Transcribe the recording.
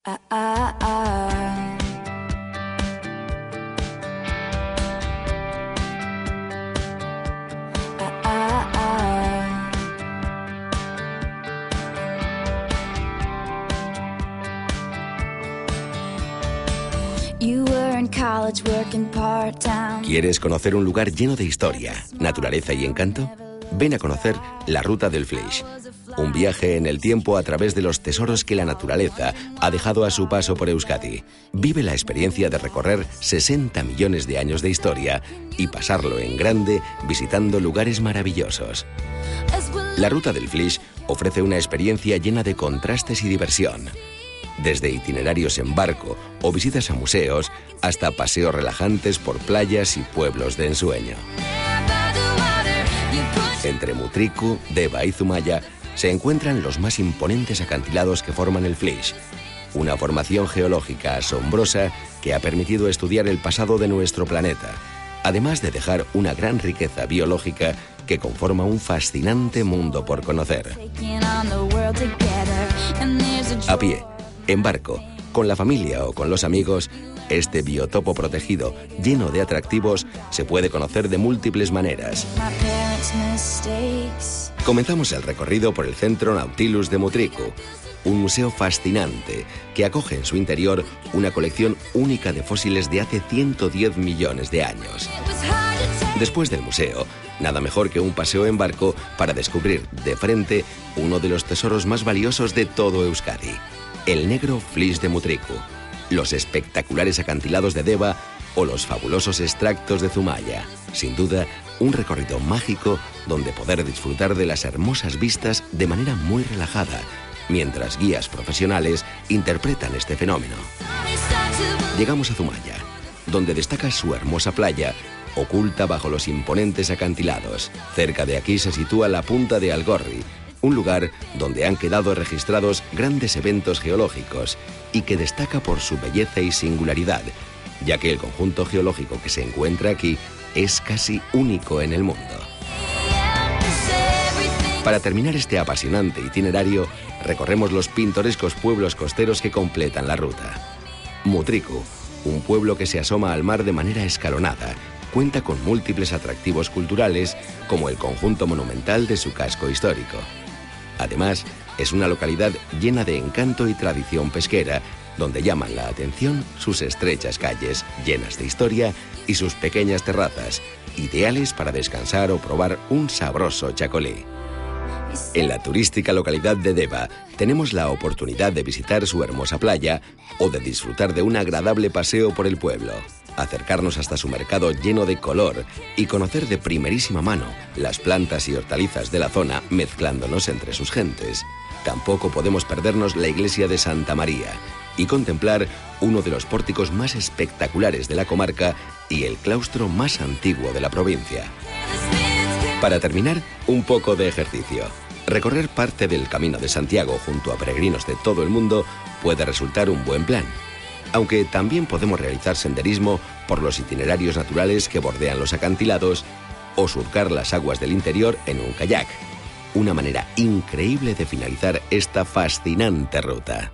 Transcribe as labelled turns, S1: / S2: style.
S1: Ah, ah, ah. Ah, ah, ah. You were in college working part-time.
S2: ¿Quieres conocer un lugar lleno de historia, naturaleza y encanto? Ven a conocer la Ruta del Flix. Un viaje en el tiempo a través de los tesoros que la naturaleza ha dejado a su paso por Euskadi. Vive la experiencia de recorrer 60 millones de años de historia y pasarlo en grande visitando lugares maravillosos. La Ruta del Flix ofrece una experiencia llena de contrastes y diversión. Desde itinerarios en barco o visitas a museos hasta paseos relajantes por playas y pueblos de ensueño. Entre Mutriku, Deva y Zumaya se encuentran los más imponentes acantilados que forman el Flix, una formación geológica asombrosa que ha permitido estudiar el pasado de nuestro planeta, además de dejar una gran riqueza biológica que conforma un fascinante mundo por conocer. A pie, en barco, con la familia o con los amigos, este biotopo protegido, lleno de atractivos, se puede conocer de múltiples maneras. Comenzamos el recorrido por el Centro Nautilus de Mutriku, un museo fascinante que acoge en su interior una colección única de fósiles de hace 110 millones de años. Después del museo, nada mejor que un paseo en barco para descubrir de frente uno de los tesoros más valiosos de todo Euskadi, el negro Flix de Mutriku, los espectaculares acantilados de Deva o los fabulosos extractos de Zumaya. Sin duda, un recorrido mágico donde poder disfrutar de las hermosas vistas de manera muy relajada, mientras guías profesionales interpretan este fenómeno. Llegamos a Zumaya, donde destaca su hermosa playa, oculta bajo los imponentes acantilados. Cerca de aquí se sitúa la punta de Algorri, un lugar donde han quedado registrados grandes eventos geológicos y que destaca por su belleza y singularidad, ya que el conjunto geológico que se encuentra aquí es casi único en el mundo. Para terminar este apasionante itinerario, recorremos los pintorescos pueblos costeros que completan la ruta. Mutriku, un pueblo que se asoma al mar de manera escalonada, cuenta con múltiples atractivos culturales, como el conjunto monumental de su casco histórico. Además, es una localidad llena de encanto y tradición pesquera, donde llaman la atención sus estrechas calles llenas de historia y sus pequeñas terrazas, ideales para descansar o probar un sabroso chacolí. En la turística localidad de Deva tenemos la oportunidad de visitar su hermosa playa o de disfrutar de un agradable paseo por el pueblo, acercarnos hasta su mercado lleno de color y conocer de primerísima mano las plantas y hortalizas de la zona mezclándonos entre sus gentes. Tampoco podemos perdernos la iglesia de Santa María y contemplar uno de los pórticos más espectaculares de la comarca y el claustro más antiguo de la provincia. Para terminar, un poco de ejercicio. Recorrer parte del Camino de Santiago junto a peregrinos de todo el mundo puede resultar un buen plan, aunque también podemos realizar senderismo por los itinerarios naturales que bordean los acantilados o surcar las aguas del interior en un kayak. Una manera increíble de finalizar esta fascinante ruta.